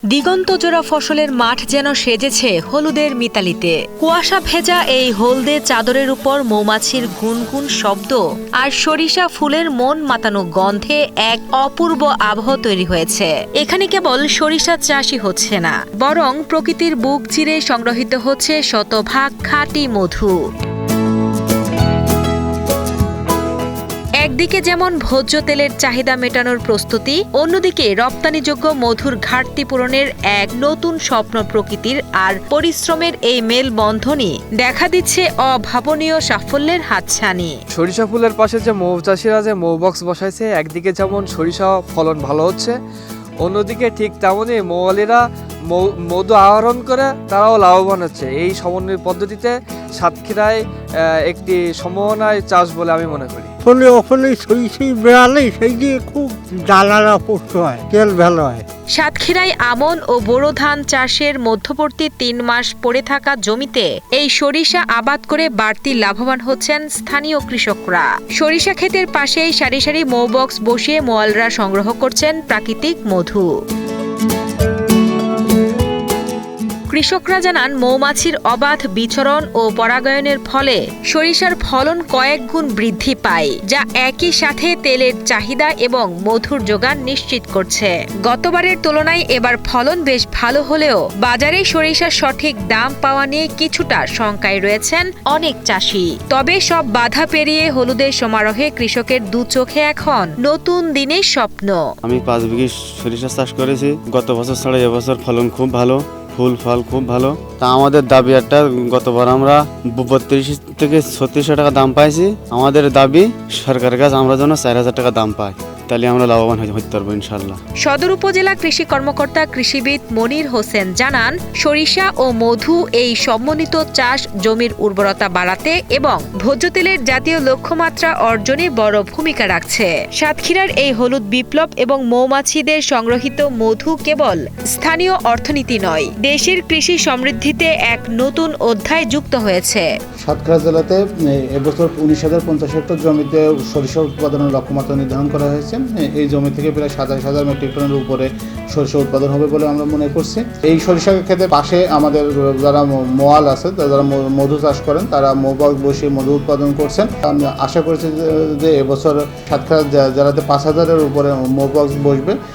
দিগন্তজোড়া ফসলের মাঠ যেন সেজেছে হলুদের মিতালিতে। কুয়াশা ভেজা এই হলদে চাদরের উপর মৌমাছির গুনগুন শব্দ আর সরিষা ফুলের মন মাতানো গন্ধে এক অপূর্ব আবহ তৈরি হয়েছে। এখানে কেবল সরিষা চাষই হচ্ছে না, বরং প্রকৃতির বুক চিরে সংগ্রহিত হচ্ছে শতভাগ খাঁটি মধু। একদিকে যেমন ভোজ্য তেলের চাহিদা মেটানোর প্রস্তুতি, অন্যদিকে রপ্তানিযোগ্য মধুর ঘাটতি পূরণের এক নতুন স্বপ্ন প্রকৃতির আর পরিশ্রমের এই মেলবন্ধনই দেখা দিচ্ছে অভাবনীয় সাফল্যের হাতছানি। সরিষা ফুলের পাশে যে মৌ চাষিরা যে মৌ বক্স বসাইছে, একদিকে যেমন সরিষা ফলন ভালো হচ্ছে, অন্যদিকে ঠিক তেমনই মৌয়ালিরা মধু আহরণ করে তারাও লাভবান হচ্ছে। এই সমন্বয় পদ্ধতিতে সাতক্ষীরায় একটি সম্ভাবনায় চাষ বলে আমি মনে করি। ওখানে সরিষা বেড়ালে সেই দিয়ে খুব জ্বালানা পোস্ত হয়, তেল ভালো হয়। সাতক্ষীরায় আমন ও বোরো ধান চাষের মধ্যবর্তী ৩ মাস পড়ে থাকা জমিতে এই সরিষা আবাদ করে বাড়তি লাভবান হচ্ছেন স্থানীয় কৃষকরা। সরিষা ক্ষেতের পাশেই সারি সারি মৌবক্স বসিয়ে মোয়ালরা সংগ্রহ করছেন প্রাকৃতিক মধু। কৃষকরা জানান, মৌমাছির অবাধ বিচরণ ও পরাগায়নের ফলে সরিষার ফলন কয়েক গুণ বৃদ্ধি পায়, যা একই সাথে তেলের চাহিদা এবং মধুর যোগান নিশ্চিত করছে। গতবারের তুলনায় এবার ফলন বেশ ভালো হলেও বাজারে সরিষার সঠিক দাম পাওয়া নিয়ে কিছুটা শঙ্কায় রয়েছেন অনেক চাষি। তবে সব বাধা পেরিয়ে হলুদের সমারোহে কৃষকের দু চোখে এখন নতুন দিনের স্বপ্ন। আমি 5 বিঘে সরিষা চাষ করেছি। গত বছর ছাড়া এবছর ফলন খুব ভালো, ফুল ফল খুব ভালো। তা আমাদের দাবি একটা, গতবার আমরা 32 থেকে 3600 টাকা দাম পাইছি। আমাদের দাবি সরকারের কাছে আমরা যেন 4000 টাকা দাম পাই, তাহলে আমরা লাভবান হতে পারবো ইনশাল্লাহ। সদর উপজেলা কৃষি কর্মকর্তা কৃষিবিদ মনির হোসেন জানান, সরিষা ও মধু এই সমন্বিত চাষ জমির উর্বরতা বাড়াতে এবং ভোজ্য তেলের জাতীয় লক্ষ্যমাত্রা অর্জনে বড় ভূমিকা রাখছে। সাতক্ষীরার এই হলুদ বিপ্লব এবং মৌমাছিদের সংগ্রহিত মধু কেবল স্থানীয় অর্থনীতি নয়, দেশের কৃষি সমৃদ্ধিতে এক নতুন অধ্যায় যুক্ত হয়েছে। সাতক্ষীরা জেলাতে এবছর 19,050 হেক্টর জমিতে সরিষা উৎপাদনের লক্ষ্যমাত্রা নির্ধারণ করা হয়েছে। এই জমি থেকে প্রায় 27,000 মেট্রিক টনের উপরে সরিষা উৎপাদন হবে বলে আমরা মনে করছি। এই সরিষা ক্ষেতের পাশে আমাদের যারা মোয়াল আছে, যারা মধু চাষ করেন, তারা মৌবাগ বসিয়ে মধু উৎপাদন করছেন। আমি আশা করছি যে এবছর সাতক্ষীরা জেলাতে 5,000-এর উপরে মৌবাগ বসবে।